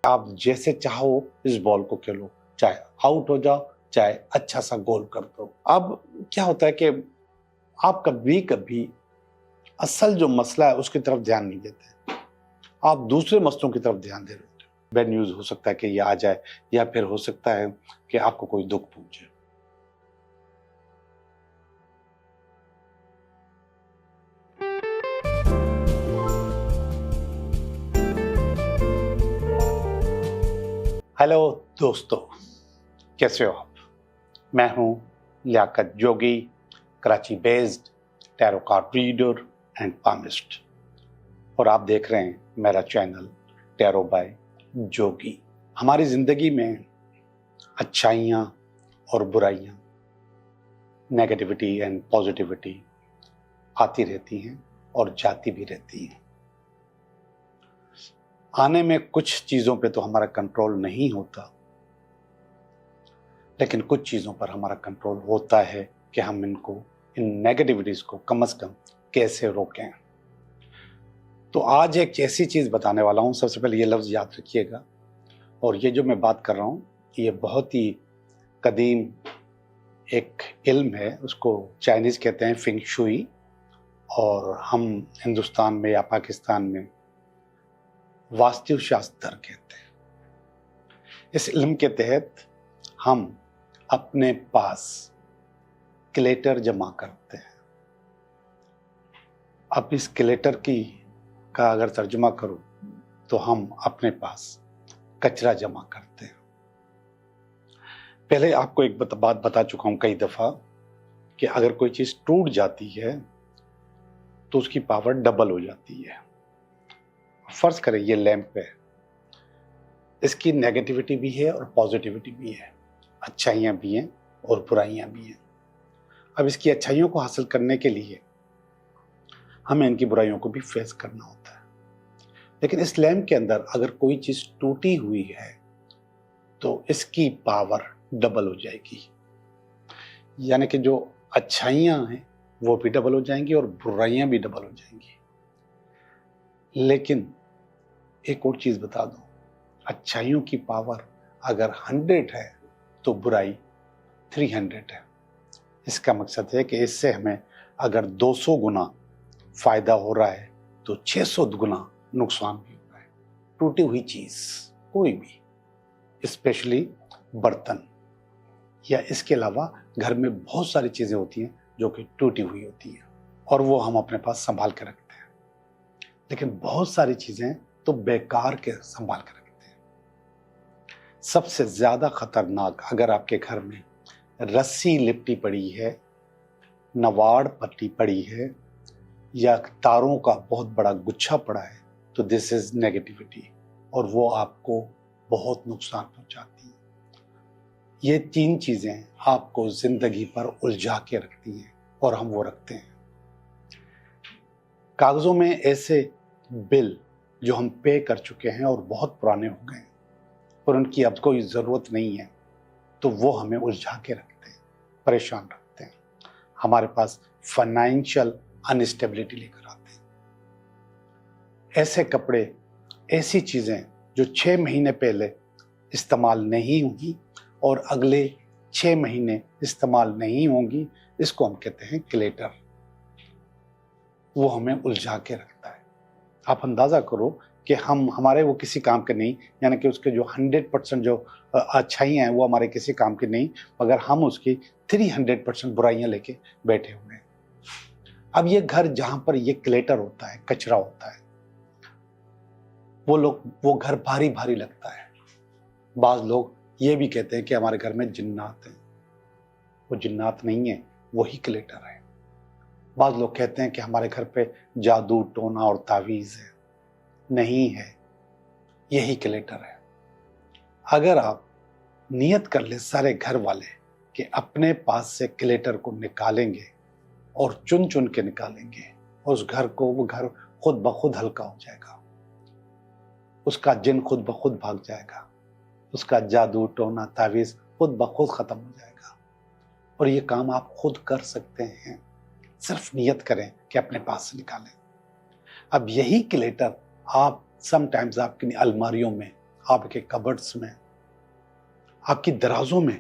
आप जैसे चाहो इस बॉल को खेलो, चाहे आउट हो जाओ, चाहे अच्छा सा गोल कर दो। अब क्या होता है कि आप कभी कभी असल जो मसला है उसकी तरफ ध्यान नहीं देते, आप दूसरे मसलों की तरफ ध्यान दे रहे होते हो। बैड न्यूज हो सकता है कि ये आ जाए, या फिर हो सकता है कि आपको कोई दुख पहुंचे। हेलो दोस्तों, कैसे हो आप? मैं हूं Liaquat Jogi, Karachi based tarot card reader and palmist, और आप देख रहे हैं मेरा चैनल टैरो बाय जोगी। हमारी जिंदगी में अच्छाइयाँ और बुराइयाँ, नेगेटिविटी एंड पॉजिटिविटी आती रहती हैं और जाती भी रहती हैं। आने में कुछ चीज़ों पे तो हमारा कंट्रोल नहीं होता, लेकिन कुछ चीज़ों पर हमारा कंट्रोल होता है कि हम इन नेगेटिविटीज को कम से कम कैसे रोकें। तो आज एक ऐसी चीज़ बताने वाला हूँ। सबसे पहले ये लफ्ज़ याद रखिएगा, और ये जो मैं बात कर रहा हूँ ये बहुत ही कदीम एक इल्म है, उसको चाइनीज़ कहते हैं फिंग शुई, और हम हिंदुस्तान में या पाकिस्तान में वास्तुशास्त्र कहते हैं। इस इल्म के तहत हम अपने पास क्लेटर जमा करते हैं। अब इस क्लेटर का अगर तर्जुमा करूं तो हम अपने पास कचरा जमा करते हैं। पहले आपको एक बात बता चुका हूं कई दफा कि अगर कोई चीज टूट जाती है तो उसकी पावर डबल हो जाती है। फर्ज करें ये लैंप है, इसकी नेगेटिविटी भी है और पॉजिटिविटी भी है, अच्छाइयाँ भी हैं और बुराइयाँ भी हैं। अब इसकी अच्छाइयों को हासिल करने के लिए हमें इनकी बुराइयों को भी फेस करना होता है। लेकिन इस लैंप के अंदर अगर कोई चीज़ टूटी हुई है तो इसकी पावर डबल हो जाएगी, यानी कि जो अच्छाइयाँ हैं वो भी डबल हो जाएंगी और बुराइयाँ भी डबल हो जाएंगी। लेकिन एक और चीज़ बता दूं, अच्छाइयों की पावर अगर 100 है तो बुराई 300 है। इसका मकसद है कि इससे हमें अगर 200 गुना फायदा हो रहा है तो 600 गुना नुकसान भी हो रहा है। टूटी हुई चीज़ कोई भी, स्पेशली बर्तन, या इसके अलावा घर में बहुत सारी चीज़ें होती हैं जो कि टूटी हुई होती हैं और वो हम अपने पास संभाल के रखते हैं। लेकिन बहुत सारी चीज़ें तो बेकार के संभाल के रखते हैं। सबसे ज़्यादा खतरनाक, अगर आपके घर में रस्सी लिपटी पड़ी है, नवाड़ पट्टी पड़ी है, या तारों का बहुत बड़ा गुच्छा पड़ा है, तो दिस इज नेगेटिविटी, और वो आपको बहुत नुकसान पहुंचाती है। ये 3 चीज़ें आपको जिंदगी पर उलझा के रखती हैं और हम वो रखते हैं। कागज़ों में ऐसे बिल जो हम पे कर चुके हैं और बहुत पुराने हो गए हैं और उनकी अब कोई ज़रूरत नहीं है, तो वो हमें उलझा के रखते हैं, परेशान रखते हैं, हमारे पास फाइनेंशियल अनस्टेबिलिटी लेकर आते हैं। ऐसे कपड़े, ऐसी चीज़ें जो 6 महीने पहले इस्तेमाल नहीं होंगी और अगले 6 महीने इस्तेमाल नहीं होंगी, इसको हम कहते हैं क्लेटर। वो हमें उलझा के रखता है। आप अंदाज़ा करो कि हमारे वो किसी काम के नहीं, यानी कि उसके जो 100% जो अच्छाइयाँ हैं वो हमारे किसी काम की नहीं, मगर हम उसकी 300% बुराइयाँ लेके बैठे हुए हैं। अब ये घर जहाँ पर ये क्लेटर होता है, कचरा होता है, वो घर भारी भारी लगता है। बाज़ लोग ये भी कहते हैं कि हमारे घर में जिन्नात हैं। वो जिन्नात नहीं है, वही क्लेटर है। बाज़ लोग कहते हैं कि हमारे घर पे जादू टोना और तावीज़ है, नहीं है, यही क्लेटर है। अगर आप नियत कर ले सारे घर वाले कि अपने पास से क्लेटर को निकालेंगे और चुन चुन के निकालेंगे, उस घर को, वो घर खुद ब खुद हल्का हो जाएगा, उसका जिन खुद ब खुद भाग जाएगा, उसका जादू टोना तावीज़ खुद ब खुद ख़त्म हो जाएगा। और ये काम आप खुद कर सकते हैं, सिर्फ नियत करें कि अपने पास से निकालें। अब यही क्लेटर आप समटाइम्स आपकी अलमारियों में आपके कबर्ड्स में, आपकी दराजों में।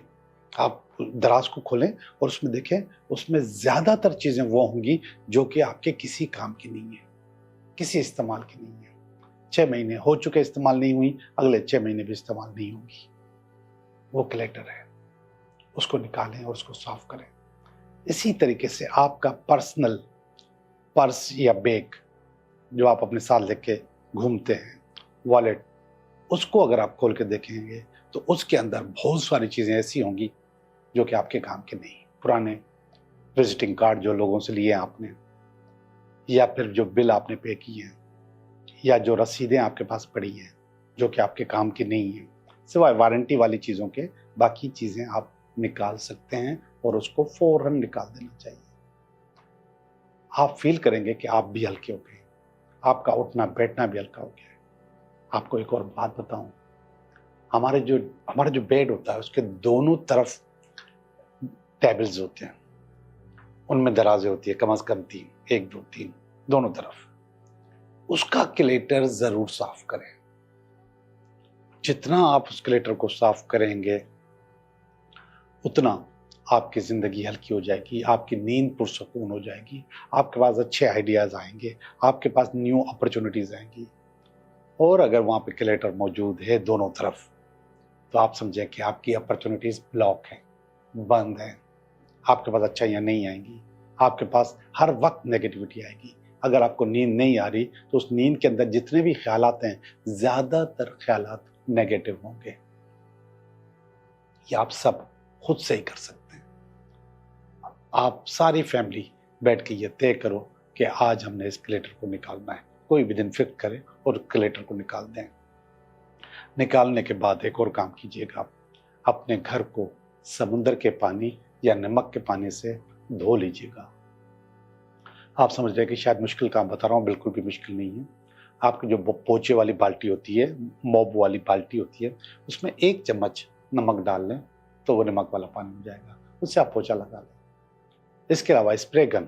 आप दराज को खोलें और उसमें देखें, उसमें ज़्यादातर चीज़ें वो होंगी जो कि आपके किसी काम की नहीं है, किसी इस्तेमाल की नहीं है। 6 महीने हो चुके इस्तेमाल नहीं हुई, अगले 6 महीने भी इस्तेमाल नहीं होंगी। वो क्लेटर है, उसको निकालें और उसको साफ करें। इसी तरीके से आपका पर्सनल पर्स या बैग जो आप अपने साथ लेके घूमते हैं, वॉलेट, उसको अगर आप खोल के देखेंगे तो उसके अंदर बहुत सारी चीज़ें ऐसी होंगी जो कि आपके काम के नहीं। पुराने विजिटिंग कार्ड जो लोगों से लिए आपने, या फिर जो बिल आपने पे किए हैं, या जो रसीदें आपके पास पड़ी हैं जो कि आपके काम की नहीं है, सिवाय वारंटी वाली चीज़ों के, बाकी चीज़ें आप निकाल सकते हैं और उसको फौरन निकाल देना चाहिए। आप फील करेंगे कि आप भी हल्के हो गए, आपका उठना बैठना भी हल्का हो गया है। आपको एक और बात बताऊं, हमारा जो बेड होता है उसके दोनों तरफ टेबल्स होते हैं, उनमें दराजें होती है, कम से कम 3, 1 2 3 दोनों तरफ। उसका क्लेटर जरूर साफ करें। जितना आप उस क्लेटर को साफ करेंगे उतना आपकी ज़िंदगी हल्की हो जाएगी, आपकी नींद पुरसकून हो जाएगी, आपके पास अच्छे आइडियाज़ आएंगे, आपके पास न्यू अपॉर्चुनिटीज़ आएंगी। और अगर वहाँ पे क्लेटर मौजूद है दोनों तरफ, तो आप समझें कि आपकी अपॉर्चुनिटीज़ ब्लॉक हैं, बंद हैं, आपके पास अच्छाइयाँ नहीं आएंगी, आपके पास हर वक्त नेगेटिविटी आएगी। अगर आपको नींद नहीं आ रही तो उस नींद के अंदर जितने भी ख्यालात हैं, ज़्यादातर ख्यालात नेगेटिव होंगे। ये आप सब खुद से ही कर सकते हैं। आप सारी फैमिली बैठ के ये तय करो कि आज हमने इस क्लेटर को निकालना है। कोई भी दिन फिक्स करें और क्लेटर को निकाल दें। निकालने के बाद एक और काम कीजिएगा, आप अपने घर को समुद्र के पानी या नमक के पानी से धो लीजिएगा। आप समझ रहे हैं कि शायद मुश्किल काम बता रहा हूँ, बिल्कुल भी मुश्किल नहीं है। आपकी जो पोछे वाली बाल्टी होती है, मॉब वाली बाल्टी होती है, उसमें 1 चम्मच नमक डाल लें तो वो नमक वाला पानी हो जाएगा, उससे आप पोछा लगा लें। इसके अलावा स्प्रे गन,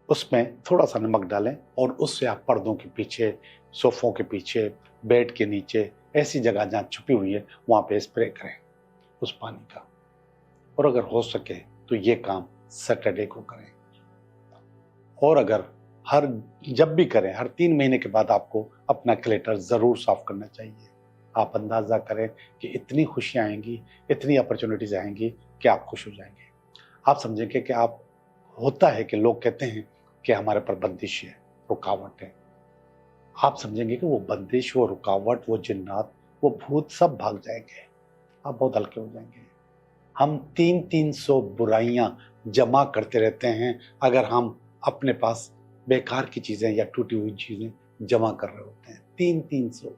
उसमें थोड़ा सा नमक डालें और उससे आप पर्दों के पीछे, सोफ़ों के पीछे, बेड के नीचे, ऐसी जगह जहाँ छुपी हुई है वहाँ पे स्प्रे करें उस पानी का। और अगर हो सके तो ये काम सैटरडे को करें। और अगर जब भी करें, हर 3 महीने के बाद आपको अपना क्लेटर ज़रूर साफ करना चाहिए। आप अंदाज़ा करें कि इतनी खुशियाँ आएंगी, इतनी अपॉर्चुनिटीज़ आएंगी कि आप खुश हो जाएंगे। आप समझेंगे कि आप, होता है कि लोग कहते हैं कि हमारे पर बंदिश है, रुकावट है। आप समझेंगे कि वो बंदिश, वो रुकावट, वो जिन्नात, वो भूत सब भाग जाएंगे। आप बहुत हल्के हो जाएंगे। हम 300 बुराइयां जमा करते रहते हैं अगर हम अपने पास बेकार की चीज़ें या टूटी हुई चीज़ें जमा कर रहे होते हैं। 300।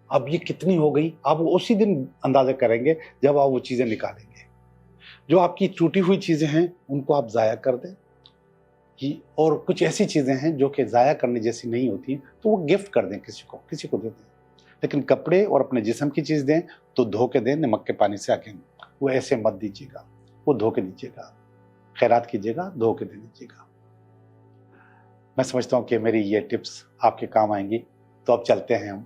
अब ये कितनी हो गई, आप उसी दिन अंदाजा करेंगे जब आप वो चीज़ें निकालेंगे। जो आपकी टूटी हुई चीज़ें हैं उनको आप ज़ाया कर दें, और कुछ ऐसी चीज़ें हैं जो कि ज़ाया करने जैसी नहीं होती तो वो गिफ्ट कर दें, किसी को दे दें। लेकिन कपड़े और अपने जिस्म की चीज़ दें तो धो के दें, नमक के पानी से आके। वो ऐसे मत दीजिएगा, वो धो के दीजिएगा, खैरात कीजिएगा, धो के दे दीजिएगा। मैं समझता हूँ कि मेरी ये टिप्स आपके काम आएंगी। तो अब चलते हैं हम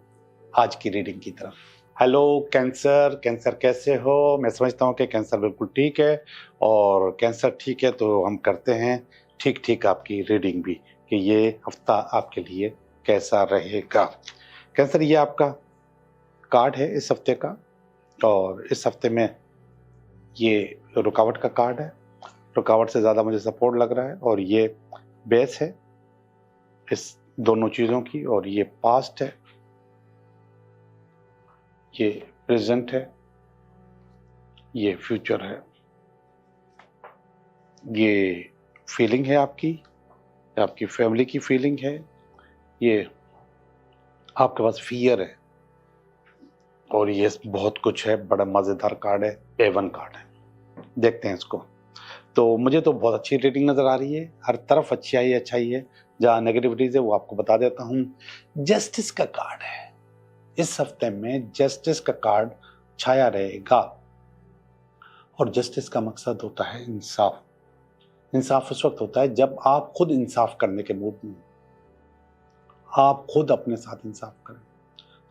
आज की रीडिंग की तरफ। हेलो कैंसर, कैंसर कैसे हो? मैं समझता हूँ कि कैंसर बिल्कुल ठीक है, और कैंसर ठीक है तो हम करते हैं ठीक ठीक आपकी रीडिंग भी, कि ये हफ्ता आपके लिए कैसा रहेगा। कैंसर, ये आपका कार्ड है इस हफ्ते का, और इस हफ्ते में ये रुकावट का कार्ड है। रुकावट से ज़्यादा मुझे सपोर्ट लग रहा है, और ये बेस है इस दोनों चीज़ों की, और ये पास्ट है, ये प्रेजेंट है, ये फ्यूचर है। ये फीलिंग है आपकी फैमिली की फीलिंग है, ये आपके पास फियर है, और ये बहुत कुछ है। बड़ा मज़ेदार कार्ड है, A1 कार्ड है। देखते हैं इसको। तो मुझे तो बहुत अच्छी रेटिंग नज़र आ रही है, हर तरफ अच्छाई है। जहाँ नेगेटिविटीज़ है वो आपको बता देता हूँ। जस्टिस का कार्ड है, इस हफ्ते में जस्टिस का कार्ड छाया रहेगा, और जस्टिस का मकसद होता है इंसाफ। इंसाफ उस वक्त होता है जब आप खुद इंसाफ करने के मूड में, आप खुद अपने साथ इंसाफ करें।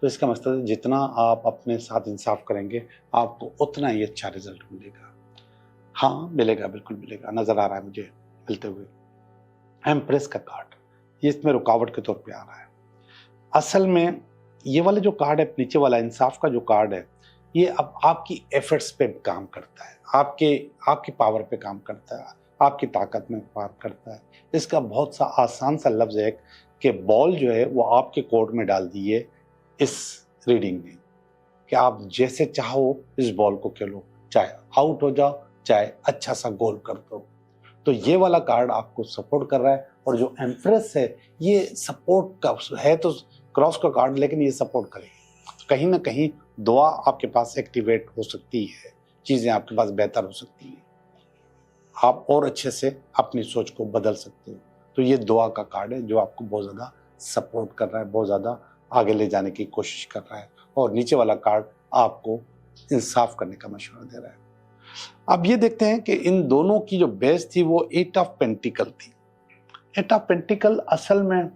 तो इसका मतलब जितना आप अपने साथ इंसाफ करेंगे आपको उतना ही अच्छा रिजल्ट मिलेगा। हाँ मिलेगा, बिल्कुल मिलेगा, नजर आ रहा है मुझे मिलते हुए। एम्प्रेस का कार्ड ये इसमें रुकावट के तौर पे आ रहा है। असल में ये वाला जो कार्ड है नीचे वाला इंसाफ का जो कार्ड है, ये अब आपकी एफर्ट्स पे काम करता है, आपकी पावर पे काम करता है, आपकी ताकत में काम करता है। इसका बहुत सा आसान सा लफ्ज है कि बॉल जो है वो आपके कोर्ट में डाल दिए इस रीडिंग में, कि आप जैसे चाहो इस बॉल को खेलो, चाहे आउट हो जाओ चाहे अच्छा सा गोल कर दो। तो ये वाला कार्ड आपको सपोर्ट कर रहा है। और जो एम्प्रेस है ये सपोर्ट का है, तो क्रॉस का कार्ड, लेकिन ये सपोर्ट करेगी। कहीं ना कहीं दुआ आपके पास एक्टिवेट हो सकती है, चीजें आपके पास बेहतर हो सकती है, आप और अच्छे से अपनी सोच को बदल सकते हो। तो ये दुआ का कार्ड है जो आपको बहुत ज्यादा सपोर्ट कर रहा है, बहुत ज्यादा आगे ले जाने की कोशिश कर रहा है। और नीचे वाला कार्ड आपको इंसाफ करने का मशवरा दे रहा है। अब ये देखते हैं कि इन दोनों की जो बेस थी वो 8 ऑफ पेंटिकल थी। 8 ऑफ पेंटिकल असल में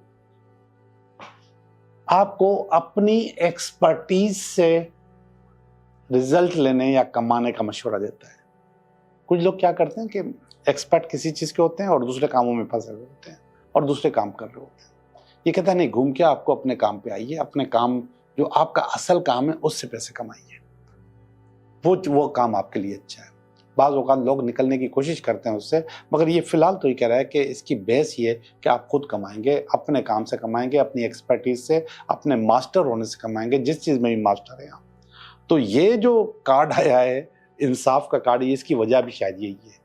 आपको अपनी एक्सपर्टीज से रिजल्ट लेने या कमाने का मशवरा देता है। कुछ लोग क्या करते हैं कि एक्सपर्ट किसी चीज के होते हैं और दूसरे कामों में फंसे हुए होते हैं और दूसरे काम कर रहे होते हैं। ये कहता है नहीं, घूम के आपको अपने काम पे आइए, अपने काम जो आपका असल काम है उससे पैसे कमाइए, वो काम आपके लिए अच्छा है। बाज़ औक़ात लोग निकलने की कोशिश करते हैं उससे, मगर ये फिलहाल तो ये कह रहा है कि इसकी बेस ये कि आप खुद कमाएंगे, अपने काम से कमाएंगे, अपनी एक्सपर्टीज से, अपने मास्टर होने से कमाएंगे, जिस चीज़ में भी मास्टर है आप। तो ये जो कार्ड आया है इंसाफ का कार्ड, ये इसकी वजह भी शायद यही है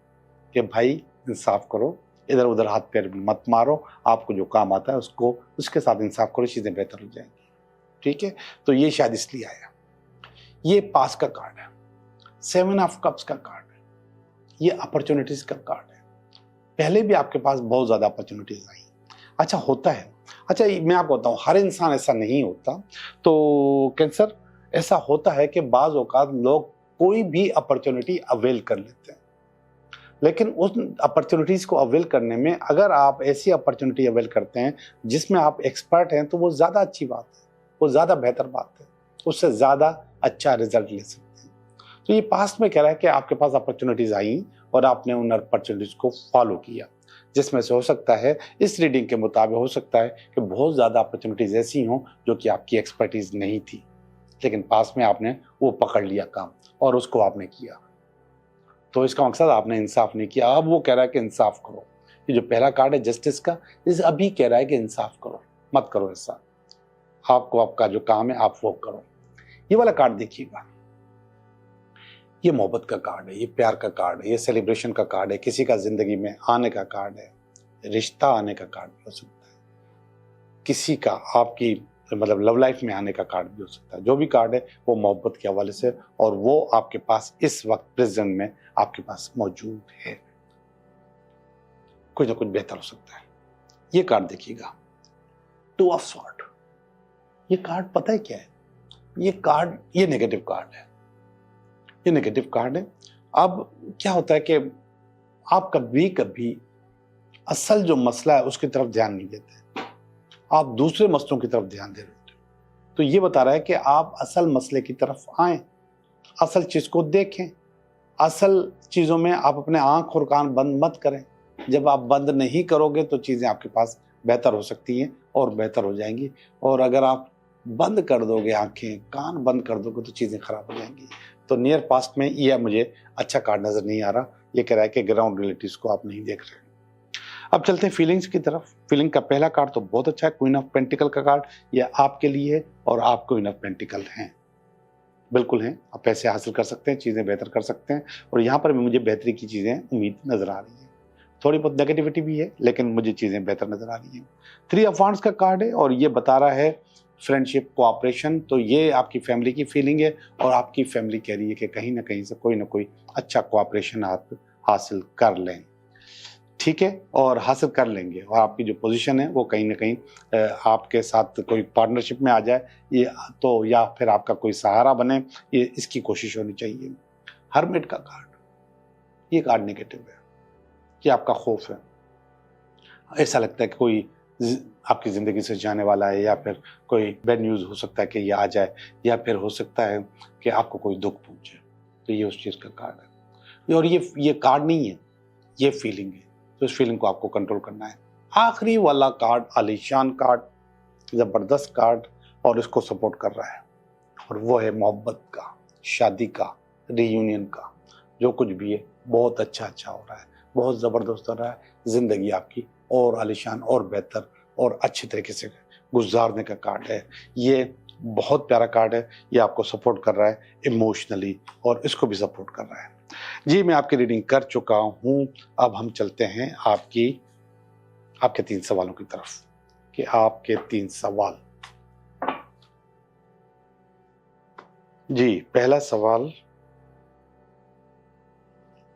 कि भाई इंसाफ करो, इधर उधर हाथ पैर मत मारो, आपको जो काम आता है उसको उसके साथ इंसाफ करो, चीज़ें बेहतर हो जाएंगी। ठीक है, तो ये शायद इसलिए आया। ये पास का कार्ड है, 7 ऑफ कप्स का कार्ड है, ये अपॉर्चुनिटीज का कार्ड है। पहले भी आपके पास बहुत ज्यादा अपॉर्चुनिटीज आई। अच्छा होता है, अच्छा मैं आपको बताऊं, हर इंसान ऐसा नहीं होता। तो कैंसर ऐसा होता है कि बाज औकात लोग कोई भी अपॉर्चुनिटी अवेल कर लेते हैं, लेकिन उस अपॉर्चुनिटीज को अवेल करने में अगर आप ऐसी अपॉर्चुनिटी अवेल करते हैं जिसमें आप एक्सपर्ट हैं तो वो ज्यादा अच्छी बात है, वो ज्यादा बेहतर बात है, उससे ज्यादा अच्छा रिजल्ट ले सकते हैं। तो ये पास्ट में कह रहा है कि आपके पास अपॉर्चुनिटीज आई और आपने उन अपॉर्चुनिटीज को फॉलो किया, जिसमें से हो सकता है इस रीडिंग के मुताबिक हो सकता है कि बहुत ज्यादा अपॉर्चुनिटीज ऐसी हों जो कि आपकी एक्सपर्टीज नहीं थी, लेकिन पास में आपने वो पकड़ लिया काम और उसको आपने किया। तो इसका मकसद आपने इंसाफ नहीं किया। अब वो कह रहा है कि इंसाफ करो। ये जो पहला कार्ड है जस्टिस का, इस अभी कह रहा है कि इंसाफ करो, मत करो ऐसा, आपको आपका जो काम है आप वो करो। ये वाला कार्ड देखिएगा, ये मोहब्बत का कार्ड है, ये प्यार का कार्ड है, ये सेलिब्रेशन का कार्ड है, किसी का जिंदगी में आने का कार्ड है, रिश्ता आने का कार्ड भी हो सकता है, किसी का आपकी मतलब लव लाइफ में आने का कार्ड भी हो सकता है। जो भी कार्ड है वो मोहब्बत के हवाले से, और वो आपके पास इस वक्त प्रेजेंट में आपके पास मौजूद है। कुछ ना कुछ बेहतर हो सकता है। ये कार्ड देखिएगा, 2 ऑफ स्वॉर्ड। ये कार्ड पता है क्या है? ये कार्ड, ये नेगेटिव कार्ड है, ये नेगेटिव कार्ड है। अब क्या होता है कि आप कभी कभी असल जो मसला है उसकी तरफ ध्यान नहीं देते, आप दूसरे मसलों की तरफ ध्यान दे रहे होते। तो ये बता रहा है कि आप असल मसले की तरफ आएं, असल चीज को देखें, असल चीजों में आप अपने आंख और कान बंद मत करें। जब आप बंद नहीं करोगे तो चीजें आपके पास बेहतर हो सकती हैं और बेहतर हो जाएंगी, और अगर आप बंद कर दोगे, आंखें कान बंद कर दोगे, तो चीजें खराब हो जाएंगी। तो नियर पास्ट में यह मुझे अच्छा कार्ड नजर नहीं आ रहा। ये कह रहा है कि ग्राउंड रिलेटिव्स को आप नहीं देख रहे। अब चलते हैं फीलिंग्स की तरफ। फीलिंग का पहला कार्ड तो बहुत अच्छा है, क्वीन ऑफ पेंटिकल का कार्ड। यह आपके लिए है और आप क्वीन ऑफ पेंटिकल हैं, बिल्कुल हैं। आप पैसे हासिल कर सकते हैं, चीजें बेहतर कर सकते हैं, और यहाँ पर भी मुझे बेहतरी की चीजें उम्मीद नजर आ रही है। थोड़ी बहुत नेगेटिविटी भी है, लेकिन मुझे चीजें बेहतर नजर आ रही हैं। 3 ऑफ वांड्स का कार्ड है और ये बता रहा है फ्रेंडशिप, कोऑपरेशन। तो ये आपकी फैमिली की फीलिंग है, और आपकी फैमिली कह रही है कि कहीं ना कहीं से कोई ना कोई अच्छा कोऑपरेशन आप हासिल कर लें। ठीक है, और हासिल कर लेंगे, और आपकी जो पोजीशन है वो कहीं ना कहीं आपके साथ कोई पार्टनरशिप में आ जाए, ये तो, या फिर आपका कोई सहारा बने, ये इसकी कोशिश होनी चाहिए। हर्मिट का कार्ड, ये कार्ड नेगेटिव है, ये आपका खौफ है। ऐसा लगता है कि कोई आपकी ज़िंदगी से जाने वाला है, या फिर कोई बैड न्यूज़ हो सकता है कि ये आ जाए, या फिर हो सकता है कि आपको कोई दुख पहुंचे। तो ये उस चीज़ का कार्ड है। और ये कार्ड नहीं है, ये फीलिंग है। तो इस फीलिंग को आपको कंट्रोल करना है। आखिरी वाला कार्ड आलीशान कार्ड, ज़बरदस्त कार्ड, और इसको सपोर्ट कर रहा है, और वो है मोहब्बत का, शादी का, रियूनियन का। जो कुछ भी है बहुत अच्छा हो रहा है, बहुत ज़बरदस्त हो रहा है। ज़िंदगी आपकी और आलीशान और बेहतर और अच्छे तरीके से गुजारने का कार्ड है। ये बहुत प्यारा कार्ड है। ये आपको सपोर्ट कर रहा है इमोशनली, और इसको भी सपोर्ट कर रहा है। जी, मैं आपकी रीडिंग कर चुका हूँ। अब हम चलते हैं आपके 3 सवालों की तरफ, कि आपके 3 सवाल। जी, पहला सवाल,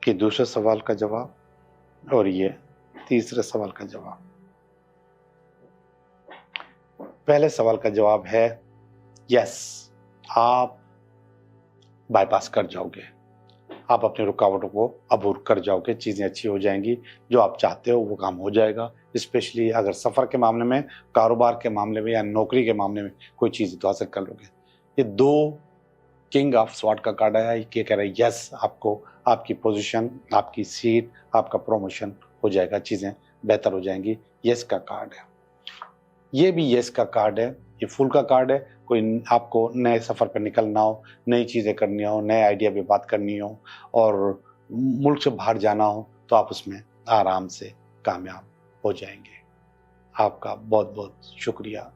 ये दूसरे सवाल का जवाब, और ये तीसरे सवाल का जवाब। पहले सवाल का जवाब है यस, आप बाईपास कर जाओगे। आप अपनी रुकावटों को अबूर कर जाओगे, चीज़ें अच्छी हो जाएंगी, जो आप चाहते हो वो काम हो जाएगा। स्पेशली अगर सफ़र के मामले में, कारोबार के मामले में, या नौकरी के मामले में कोई चीज़ तो हासिल कर लोगे। ये 2 किंग ऑफ स्वॉर्ड का कार्ड आया, ये कह रहा है यस, आपको आपकी पोजीशन, आपकी सीट, आपका प्रमोशन हो जाएगा, चीज़ें बेहतर हो जाएंगी। यस का कार्ड है। ये भी यस का कार्ड है। ये फूल का कार्ड है। कोई आपको नए सफ़र पर निकलना हो, नई चीज़ें करनी हो, नए आइडिया पे बात करनी हो, और मुल्क से बाहर जाना हो, तो आप उसमें आराम से कामयाब हो जाएंगे। आपका बहुत बहुत शुक्रिया।